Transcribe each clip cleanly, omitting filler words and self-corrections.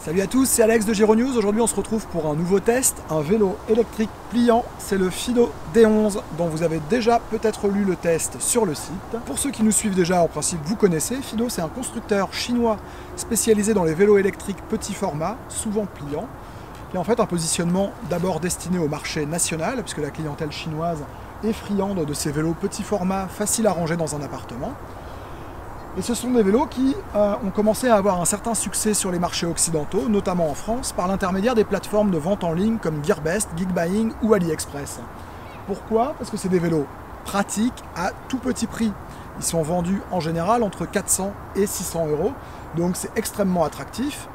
Salut à tous, c'est Alex de Giro News. Aujourd'hui on se retrouve pour un nouveau test, un vélo électrique pliant, c'est le Fido D11 dont vous avez déjà peut-être lu le test sur le site. Pour ceux qui nous suivent déjà, en principe vous connaissez, Fido c'est un constructeur chinois spécialisé dans les vélos électriques petit format, souvent pliants, qui a en fait un positionnement d'abord destiné au marché national, puisque la clientèle chinoise est friande de ces vélos petit format, faciles à ranger dans un appartement. Et ce sont des vélos qui ont commencé à avoir un certain succès sur les marchés occidentaux, notamment en France, par l'intermédiaire des plateformes de vente en ligne comme Gearbest, Geekbuying ou AliExpress. Pourquoi? Parce que c'est des vélos pratiques à tout petit prix. Ils sont vendus en général entre 400 et 600 euros, donc c'est extrêmement attractif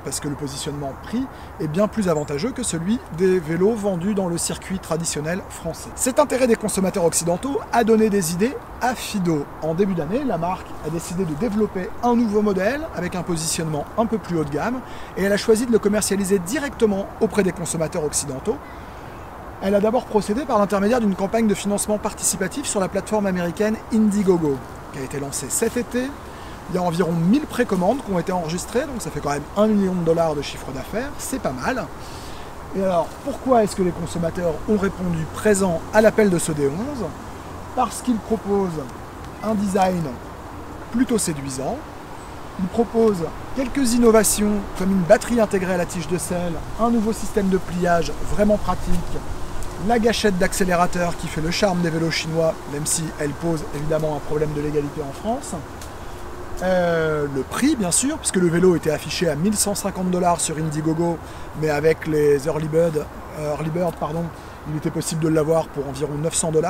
parce que le positionnement prix est bien plus avantageux que celui des vélos vendus dans le circuit traditionnel français. Cet intérêt des consommateurs occidentaux a donné des idées à Fido. En début d'année, la marque a décidé de développer un nouveau modèle avec un positionnement un peu plus haut de gamme et elle a choisi de le commercialiser directement auprès des consommateurs occidentaux. Elle a d'abord procédé par l'intermédiaire d'une campagne de financement participatif sur la plateforme américaine Indiegogo, qui a été lancée cet été. Il y a environ 1000 précommandes qui ont été enregistrées, donc ça fait quand même 1 million de dollars de chiffre d'affaires, c'est pas mal. Et alors, pourquoi est-ce que les consommateurs ont répondu présent à l'appel de ce D11? Parce qu'il propose un design plutôt séduisant. Il propose quelques innovations comme une batterie intégrée à la tige de selle, un nouveau système de pliage vraiment pratique, la gâchette d'accélérateur qui fait le charme des vélos chinois, même si elle pose évidemment un problème de légalité en France. Le prix bien sûr, puisque le vélo était affiché à 1150 $ sur Indiegogo, mais avec les Early Bird, il était possible de l'avoir pour environ 900 $.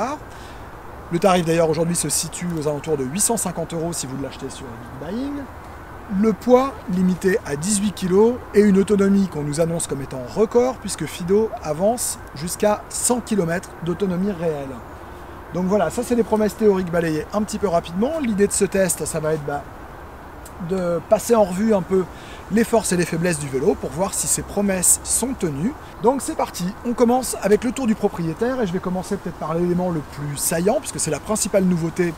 Le tarif d'ailleurs aujourd'hui se situe aux alentours de 850 € si vous l'achetez sur Geekbuying. Le poids limité à 18 kg et une autonomie qu'on nous annonce comme étant record, puisque Fido avance jusqu'à 100 km d'autonomie réelle. Donc voilà, ça c'est des promesses théoriques balayées un petit peu rapidement. L'idée de ce test, ça va être de passer en revue un peu les forces et les faiblesses du vélo pour voir si ces promesses sont tenues. Donc c'est parti, on commence avec le tour du propriétaire et je vais commencer peut-être par l'élément le plus saillant, puisque c'est la principale nouveauté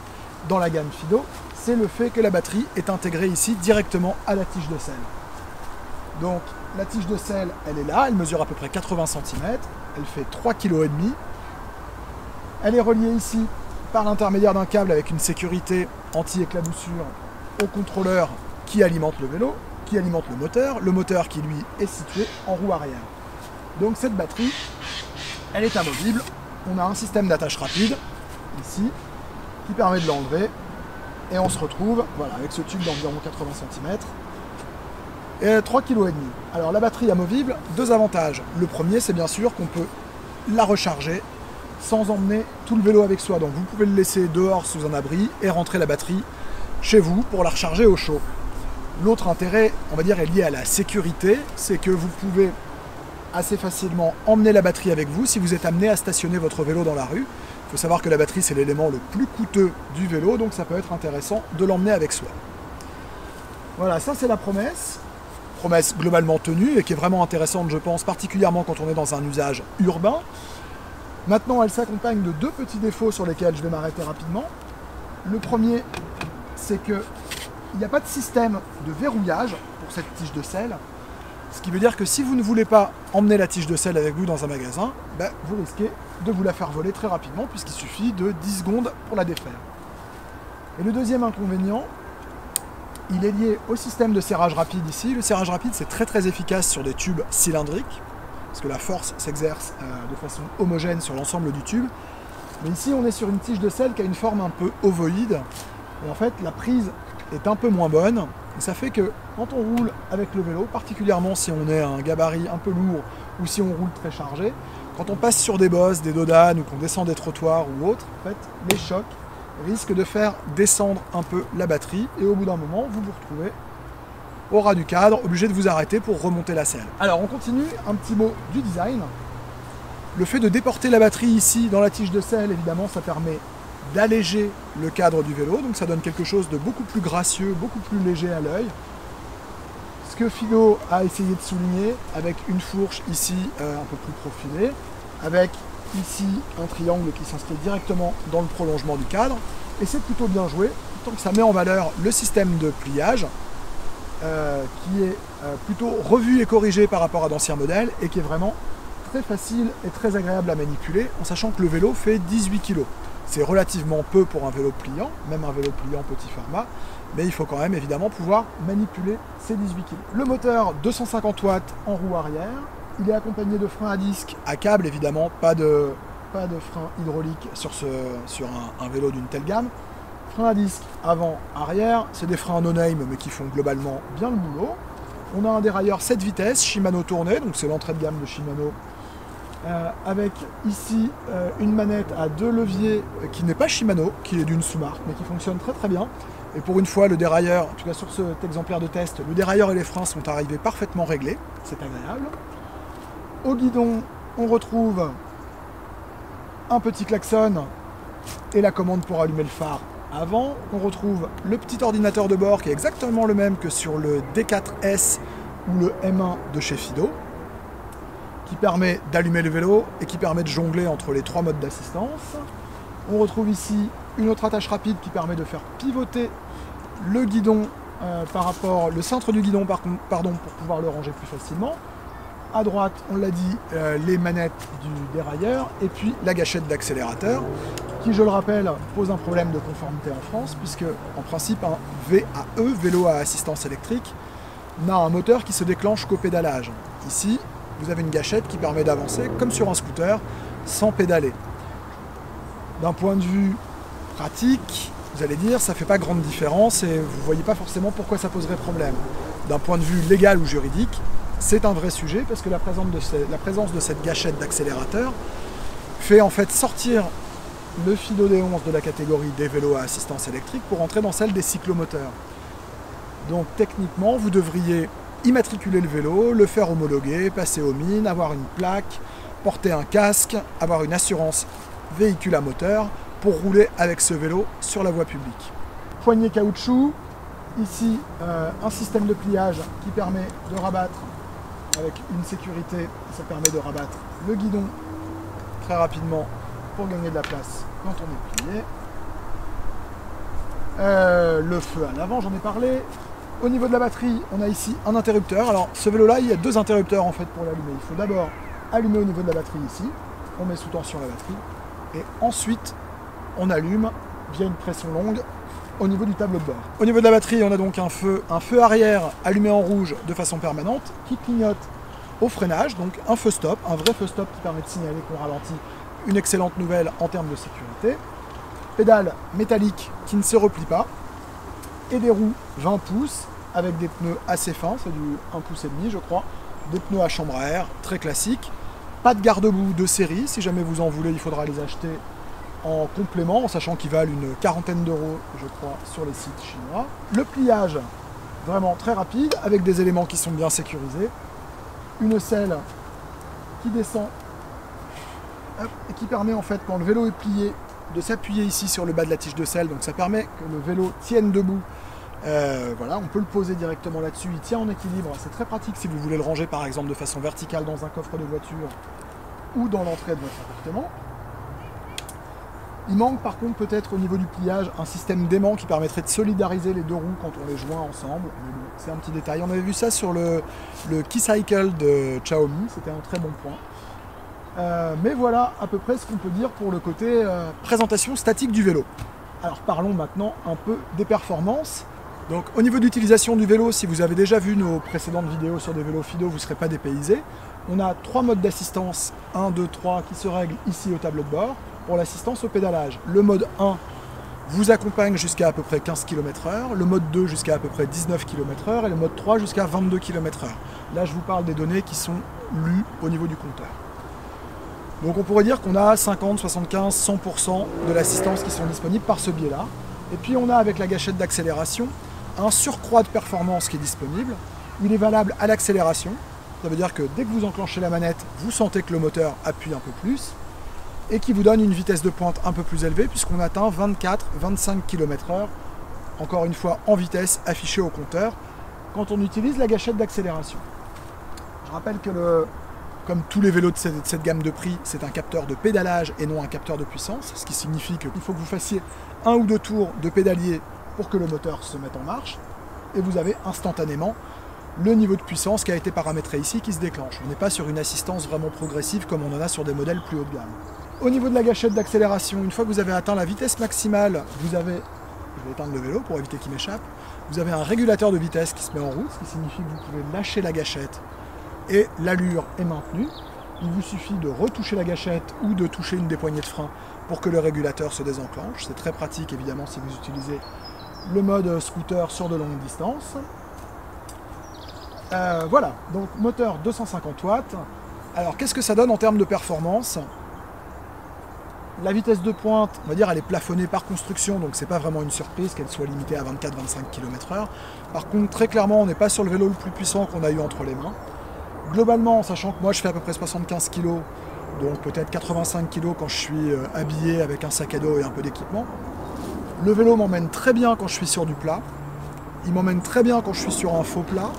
dans la gamme Fido, c'est le fait que la batterie est intégrée ici directement à la tige de selle. Donc la tige de selle, elle est là, elle mesure à peu près 80 cm, elle fait 3,5 kg. Elle est reliée ici par l'intermédiaire d'un câble avec une sécurité anti-éclaboussure au contrôleur qui alimente le vélo, qui alimente le moteur qui lui est situé en roue arrière. Donc cette batterie, elle est amovible. On a un système d'attache rapide ici qui permet de l'enlever et on se retrouve voilà, avec ce tube d'environ 80 cm et 3,5 kg. Alors la batterie amovible, deux avantages. Le premier, c'est bien sûr qu'on peut la recharger sans emmener tout le vélo avec soi. Donc vous pouvez le laisser dehors sous un abri et rentrer la batterie chez vous pour la recharger au chaud. L'autre intérêt, on va dire, est lié à la sécurité, c'est que vous pouvez assez facilement emmener la batterie avec vous si vous êtes amené à stationner votre vélo dans la rue. Il faut savoir que la batterie, c'est l'élément le plus coûteux du vélo, donc ça peut être intéressant de l'emmener avec soi. Voilà, ça c'est la promesse. Promesse globalement tenue et qui est vraiment intéressante, je pense, particulièrement quand on est dans un usage urbain. Maintenant, elle s'accompagne de deux petits défauts sur lesquels je vais m'arrêter rapidement. Le premier, c'est qu'il n'y a pas de système de verrouillage pour cette tige de selle. Ce qui veut dire que si vous ne voulez pas emmener la tige de selle avec vous dans un magasin, vous risquez de vous la faire voler très rapidement puisqu'il suffit de 10 secondes pour la défaire. Et le deuxième inconvénient, il est lié au système de serrage rapide ici. Le serrage rapide, c'est très efficace sur des tubes cylindriques, parce que la force s'exerce de façon homogène sur l'ensemble du tube. Mais ici, on est sur une tige de selle qui a une forme un peu ovoïde. Et en fait, la prise est un peu moins bonne. Et ça fait que quand on roule avec le vélo, particulièrement si on est un gabarit un peu lourd ou si on roule très chargé, quand on passe sur des bosses, des dodanes ou qu'on descend des trottoirs ou autres, en fait, les chocs risquent de faire descendre un peu la batterie. Et au bout d'un moment, vous vous retrouvez au ras du cadre, obligé de vous arrêter pour remonter la selle. Alors on continue, un petit mot du design. Le fait de déporter la batterie ici dans la tige de selle, évidemment, ça permet d'alléger le cadre du vélo, donc ça donne quelque chose de beaucoup plus gracieux, beaucoup plus léger à l'œil. Ce que Fido a essayé de souligner avec une fourche ici un peu plus profilée, avec ici un triangle qui s'inscrit directement dans le prolongement du cadre, et c'est plutôt bien joué, tant que ça met en valeur le système de pliage, qui est plutôt revu et corrigé par rapport à d'anciens modèles et qui est vraiment très facile et très agréable à manipuler, en sachant que le vélo fait 18 kg. C'est relativement peu pour un vélo pliant, même un vélo pliant petit format, mais il faut quand même évidemment pouvoir manipuler ces 18 kg. Le moteur 250 watts en roue arrière, il est accompagné de freins à disque à câble évidemment, pas de frein hydraulique sur un vélo d'une telle gamme. Freins à disque avant-arrière, c'est des freins no-name mais qui font globalement bien le boulot. On a un dérailleur 7 vitesses, Shimano tourné, donc c'est l'entrée de gamme de Shimano. Avec ici une manette à 2 leviers qui n'est pas Shimano, qui est d'une sous-marque, mais qui fonctionne très très bien. Et pour une fois, le dérailleur, en tout cas sur cet exemplaire de test, le dérailleur et les freins sont arrivés parfaitement réglés, c'est agréable. Au guidon, on retrouve un petit klaxon et la commande pour allumer le phare avant. On retrouve le petit ordinateur de bord qui est exactement le même que sur le D4S ou le M1 de chez Fido, qui permet d'allumer le vélo et qui permet de jongler entre les 3 modes d'assistance. On retrouve ici une autre attache rapide qui permet de faire pivoter le guidon le cintre du guidon pour pouvoir le ranger plus facilement. À droite, on l'a dit, les manettes du dérailleur et puis la gâchette d'accélérateur qui, je le rappelle, pose un problème de conformité en France puisque, en principe, un VAE, vélo à assistance électrique, n'a un moteur qui se déclenche qu'au pédalage. Ici, vous avez une gâchette qui permet d'avancer, comme sur un scooter, sans pédaler. D'un point de vue pratique, vous allez dire, ça ne fait pas grande différence et vous ne voyez pas forcément pourquoi ça poserait problème. D'un point de vue légal ou juridique, c'est un vrai sujet parce que la présence de cette gâchette d'accélérateur fait en fait sortir le Fido D11 de la catégorie des vélos à assistance électrique pour entrer dans celle des cyclomoteurs. Donc techniquement, vous devriez immatriculer le vélo, le faire homologuer, passer aux mines, avoir une plaque, porter un casque, avoir une assurance véhicule à moteur pour rouler avec ce vélo sur la voie publique. Poignée caoutchouc, ici un système de pliage qui permet de rabattre avec une sécurité, ça permet de rabattre le guidon très rapidement pour gagner de la place quand on est plié. Le feu à l'avant, j'en ai parlé. Au niveau de la batterie, on a ici un interrupteur. Alors ce vélo-là, il y a 2 interrupteurs en fait pour l'allumer. Il faut d'abord allumer au niveau de la batterie ici. On met sous tension la batterie. Et ensuite, on allume via une pression longue au niveau du tableau de bord. Au niveau de la batterie, on a donc un feu arrière allumé en rouge de façon permanente qui clignote au freinage, donc un feu stop, un vrai feu stop qui permet de signaler qu'on ralentit. Une excellente nouvelle en termes de sécurité. Pédale métallique qui ne se replie pas. Et des roues 20 pouces avec des pneus assez fins, c'est du 1,5 pouce je crois, des pneus à chambre à air, très classiques. Pas de garde-boue de série, si jamais vous en voulez, il faudra les acheter en complément, en sachant qu'ils valent une quarantaine d'euros, je crois, sur les sites chinois. Le pliage, vraiment très rapide, avec des éléments qui sont bien sécurisés. Une selle qui descend et qui permet en fait, quand le vélo est plié, de s'appuyer ici sur le bas de la tige de selle, donc ça permet que le vélo tienne debout. Voilà, on peut le poser directement là-dessus, il tient en équilibre, c'est très pratique si vous voulez le ranger par exemple de façon verticale dans un coffre de voiture ou dans l'entrée de votre appartement. Il manque par contre peut-être au niveau du pliage un système d'aimant qui permettrait de solidariser les 2 roues quand on les joint ensemble. C'est un petit détail, on avait vu ça sur le Keycycle de Xiaomi, c'était un très bon point. Mais voilà à peu près ce qu'on peut dire pour le côté présentation statique du vélo. Alors parlons maintenant un peu des performances. Donc au niveau d'utilisation du vélo, si vous avez déjà vu nos précédentes vidéos sur des vélos Fido, vous ne serez pas dépaysés. On a 3 modes d'assistance, 1, 2, 3, qui se règlent ici au tableau de bord pour l'assistance au pédalage. Le mode 1 vous accompagne jusqu'à à peu près 15 km/h, le mode 2 jusqu'à à peu près 19 km/h et le mode 3 jusqu'à 22 km/h. Là je vous parle des données qui sont lues au niveau du compteur. Donc on pourrait dire qu'on a 50, 75, 100% de l'assistance qui sont disponibles par ce biais-là. Et puis on a avec la gâchette d'accélération un surcroît de performance qui est disponible. Il est valable à l'accélération. Ça veut dire que dès que vous enclenchez la manette, vous sentez que le moteur appuie un peu plus et qui vous donne une vitesse de pointe un peu plus élevée puisqu'on atteint 24-25 km/h, encore une fois en vitesse affichée au compteur, quand on utilise la gâchette d'accélération. Je rappelle que comme tous les vélos de cette gamme de prix, c'est un capteur de pédalage et non un capteur de puissance, ce qui signifie qu'il faut que vous fassiez 1 ou 2 tours de pédalier pour que le moteur se mette en marche. et vous avez instantanément le niveau de puissance qui a été paramétré ici qui se déclenche. On n'est pas sur une assistance vraiment progressive comme on en a sur des modèles plus haut de gamme. Au niveau de la gâchette d'accélération, une fois que vous avez atteint la vitesse maximale, vous avez, je vais éteindre le vélo pour éviter qu'il m'échappe, vous avez un régulateur de vitesse qui se met en route, ce qui signifie que vous pouvez lâcher la gâchette et l'allure est maintenue. Il vous suffit de retoucher la gâchette ou de toucher une des poignées de frein pour que le régulateur se désenclenche. C'est très pratique évidemment si vous utilisez le mode scooter sur de longues distances. Voilà, donc moteur 250 watts. Alors qu'est-ce que ça donne en termes de performance? La vitesse de pointe, on va dire, elle est plafonnée par construction, donc c'est pas vraiment une surprise qu'elle soit limitée à 24-25 km/h. Par contre, très clairement, on n'est pas sur le vélo le plus puissant qu'on a eu entre les mains. Globalement, en sachant que moi je fais à peu près 75 kg, donc peut-être 85 kg quand je suis habillé avec un sac à dos et un peu d'équipement, le vélo m'emmène très bien quand je suis sur du plat, il m'emmène très bien quand je suis sur un faux plat,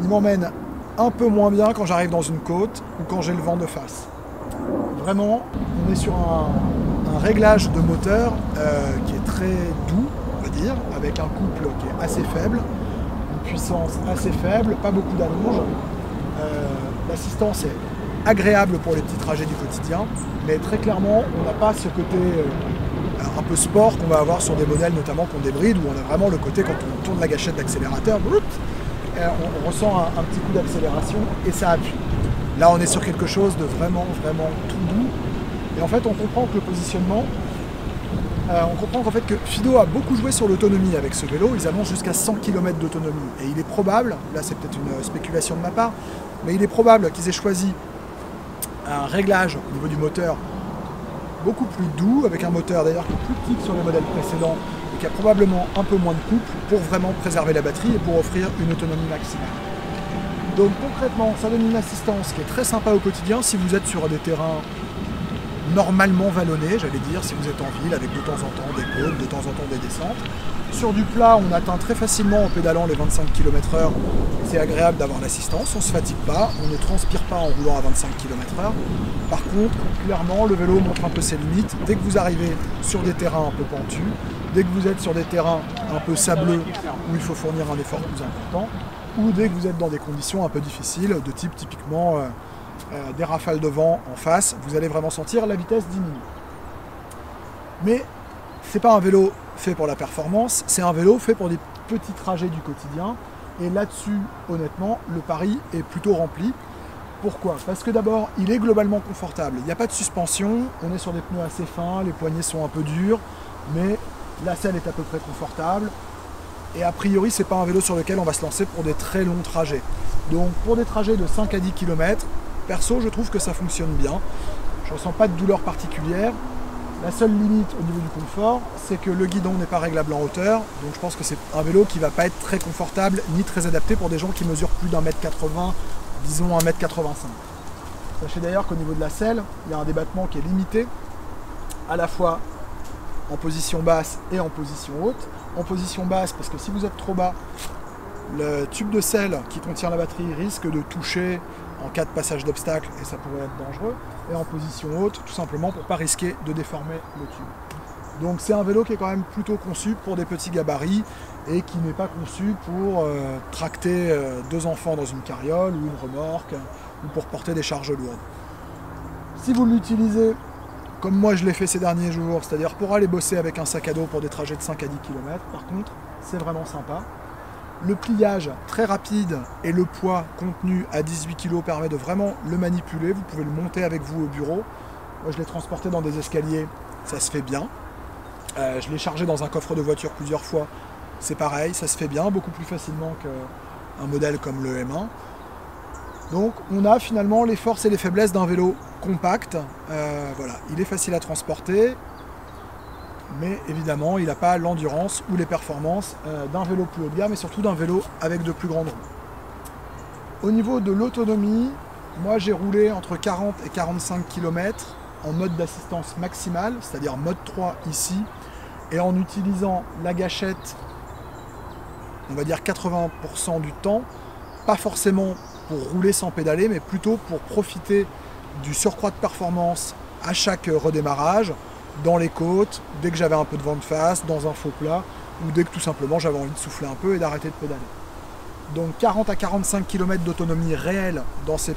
il m'emmène un peu moins bien quand j'arrive dans une côte ou quand j'ai le vent de face. Vraiment, on est sur un réglage de moteur qui est très doux, on va dire, avec un couple qui est assez faible, une puissance assez faible, pas beaucoup d'allonge. L'assistance est agréable pour les petits trajets du quotidien, mais très clairement, on n'a pas ce côté un peu sport qu'on va avoir sur des modèles notamment qu'on débride, où on a vraiment le côté quand on tourne la gâchette d'accélérateur, on ressent un petit coup d'accélération et ça appuie. Là, on est sur quelque chose de vraiment tout doux. Et en fait, on comprend que le positionnement, on comprend qu'en fait que Fido a beaucoup joué sur l'autonomie avec ce vélo. Ils annoncent jusqu'à 100 km d'autonomie. Et il est probable, là c'est peut-être une spéculation de ma part, mais il est probable qu'ils aient choisi un réglage au niveau du moteur beaucoup plus doux, avec un moteur d'ailleurs qui est plus petit que sur les modèles précédents et qui a probablement un peu moins de couple pour vraiment préserver la batterie et pour offrir une autonomie maximale. Donc concrètement, ça donne une assistance qui est très sympa au quotidien si vous êtes sur des terrains normalement vallonnés, j'allais dire, si vous êtes en ville avec de temps en temps des côtes, de temps en temps des descentes. Sur du plat, on atteint très facilement en pédalant les 25 km/h. C'est agréable d'avoir l'assistance, on ne se fatigue pas, on ne transpire pas en roulant à 25 km/h. Par contre, clairement, le vélo montre un peu ses limites. Dès que vous arrivez sur des terrains un peu pentus, dès que vous êtes sur des terrains un peu sableux où il faut fournir un effort plus important, ou dès que vous êtes dans des conditions un peu difficiles, de type typiquement des rafales de vent en face, vous allez vraiment sentir la vitesse diminuer. Mais c'est pas un vélo fait pour la performance, c'est un vélo fait pour des petits trajets du quotidien. Et là-dessus, honnêtement, le pari est plutôt rempli. Pourquoi? Parce que d'abord, il est globalement confortable. Il n'y a pas de suspension, on est sur des pneus assez fins, les poignées sont un peu dures, mais la selle est à peu près confortable. Et a priori, c'est pas un vélo sur lequel on va se lancer pour des très longs trajets. Donc pour des trajets de 5 à 10 km, perso, je trouve que ça fonctionne bien. Je ne ressens pas de douleur particulière. La seule limite au niveau du confort, c'est que le guidon n'est pas réglable en hauteur. Donc je pense que c'est un vélo qui ne va pas être très confortable ni très adapté pour des gens qui mesurent plus d'1m80, disons 1m85. Sachez d'ailleurs qu'au niveau de la selle, il y a un débattement qui est limité, à la fois en position basse et en position haute. En position basse, parce que si vous êtes trop bas, le tube de selle qui contient la batterie risque de toucher en cas de passage d'obstacle et ça pourrait être dangereux. Et en position haute, tout simplement pour ne pas risquer de déformer le tube. Donc c'est un vélo qui est quand même plutôt conçu pour des petits gabarits et qui n'est pas conçu pour tracter deux enfants dans une carriole ou une remorque ou pour porter des charges lourdes. Si vous l'utilisez comme moi je l'ai fait ces derniers jours, c'est-à-dire pour aller bosser avec un sac à dos pour des trajets de 5 à 10 km, par contre, c'est vraiment sympa. Le pliage très rapide et le poids contenu à 18 kg permet de vraiment le manipuler. Vous pouvez le monter avec vous au bureau. Moi je l'ai transporté dans des escaliers, ça se fait bien. Je l'ai chargé dans un coffre de voiture plusieurs fois, c'est pareil, ça se fait bien, beaucoup plus facilement qu'un modèle comme le M1. Donc on a finalement les forces et les faiblesses d'un vélo compact. Voilà, il est facile à transporter, mais évidemment il n'a pas l'endurance ou les performances d'un vélo plus haut de gamme et surtout d'un vélo avec de plus grandes roues. Au niveau de l'autonomie, moi j'ai roulé entre 40 et 45 km en mode d'assistance maximale, c'est-à-dire mode 3 ici, et en utilisant la gâchette, on va dire 80% du temps, pas forcément pour rouler sans pédaler, mais plutôt pour profiter du surcroît de performance à chaque redémarrage, dans les côtes, dès que j'avais un peu de vent de face, dans un faux plat, ou dès que tout simplement j'avais envie de souffler un peu et d'arrêter de pédaler. Donc 40 à 45 km d'autonomie réelle dans ces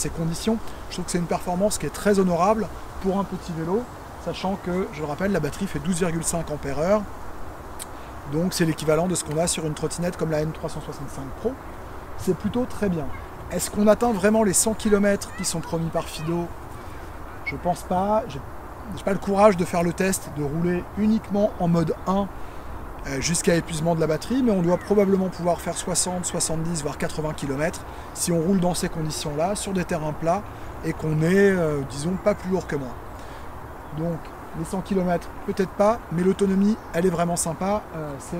conditions, je trouve que c'est une performance qui est très honorable pour un petit vélo, sachant que, je le rappelle, la batterie fait 12,5 Ah, donc c'est l'équivalent de ce qu'on a sur une trottinette comme la N365 Pro. C'est plutôt très bien. Est-ce qu'on atteint vraiment les 100 km qui sont promis par Fido? Je pense pas. J'ai pas le courage de faire le test, de rouler uniquement en mode 1 jusqu'à épuisement de la batterie, mais on doit probablement pouvoir faire 60, 70, voire 80 km si on roule dans ces conditions-là, sur des terrains plats, et qu'on est, disons, pas plus lourd que moi. Donc, les 100 km, peut-être pas, mais l'autonomie, elle est vraiment sympa. C'est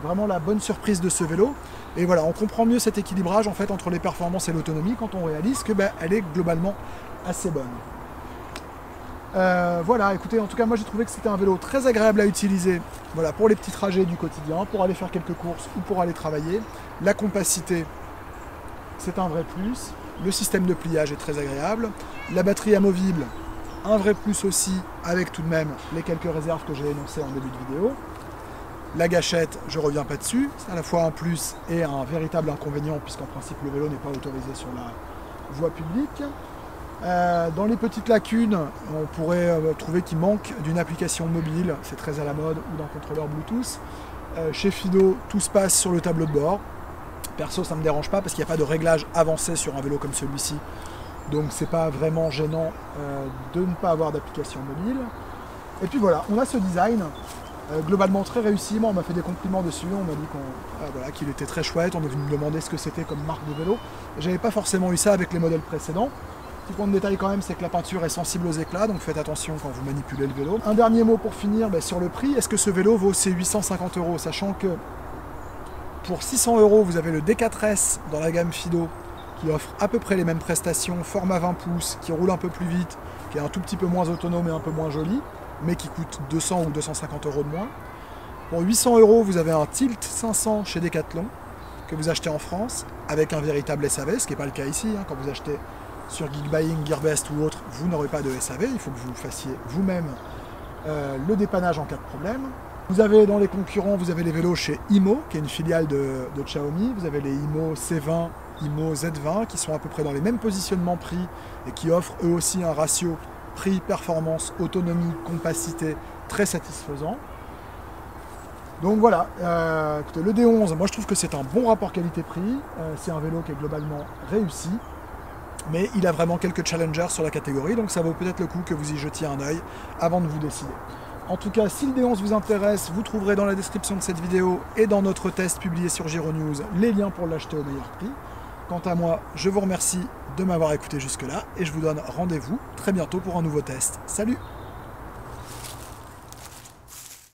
vraiment la bonne surprise de ce vélo. Et voilà, on comprend mieux cet équilibrage en fait entre les performances et l'autonomie quand on réalise que elle est globalement assez bonne. Voilà, écoutez, en tout cas moi j'ai trouvé que c'était un vélo très agréable à utiliser, voilà, pour les petits trajets du quotidien, pour aller faire quelques courses ou pour aller travailler. La compacité, c'est un vrai plus. Le système de pliage est très agréable. La batterie amovible, un vrai plus aussi, avec tout de même les quelques réserves que j'ai énoncées en début de vidéo. La gâchette, je ne reviens pas dessus, c'est à la fois un plus et un véritable inconvénient, puisqu'en principe le vélo n'est pas autorisé sur la voie publique. Dans les petites lacunes, on pourrait trouver qu'il manque d'une application mobile, c'est très à la mode, ou d'un contrôleur Bluetooth. Chez Fido, tout se passe sur le tableau de bord. Perso, ça ne me dérange pas parce qu'il n'y a pas de réglage avancé sur un vélo comme celui-ci. Donc c'est pas vraiment gênant de ne pas avoir d'application mobile. Et puis voilà, on a ce design globalement très réussi. Moi, on m'a fait des compliments dessus, on m'a dit qu'il était très chouette, on est venu me demander ce que c'était comme marque de vélo. J'avais pas forcément eu ça avec les modèles précédents. Petit point de détail quand même, c'est que la peinture est sensible aux éclats, donc faites attention quand vous manipulez le vélo. Un dernier mot pour finir sur le prix. Est-ce que ce vélo vaut ses 850 €, sachant que pour 600 €, vous avez le D4S dans la gamme Fido, qui offre à peu près les mêmes prestations, format 20 pouces, qui roule un peu plus vite, qui est un tout petit peu moins autonome et un peu moins joli, mais qui coûte 200 ou 250 € de moins. Pour 800 €, vous avez un Tilt 500 chez Decathlon, que vous achetez en France, avec un véritable SAV, ce qui n'est pas le cas ici. Quand vous achetez sur Geekbuying, Gearbest ou autre, vous n'aurez pas de SAV, il faut que vous fassiez vous-même le dépannage en cas de problème. Vous avez dans les concurrents, vous avez les vélos chez IMO, qui est une filiale de Xiaomi, vous avez les IMO C20, IMO Z20, qui sont à peu près dans les mêmes positionnements prix et qui offrent eux aussi un ratio prix, performance, autonomie, compacité très satisfaisant. Donc voilà, écoutez, le D11, moi je trouve que c'est un bon rapport qualité-prix, c'est un vélo qui est globalement réussi, mais il a vraiment quelques challengers sur la catégorie, donc ça vaut peut-être le coup que vous y jetiez un œil avant de vous décider. En tout cas, si le D11 vous intéresse, vous trouverez dans la description de cette vidéo et dans notre test publié sur Giro News les liens pour l'acheter au meilleur prix. Quant à moi, je vous remercie de m'avoir écouté jusque-là et je vous donne rendez-vous très bientôt pour un nouveau test. Salut!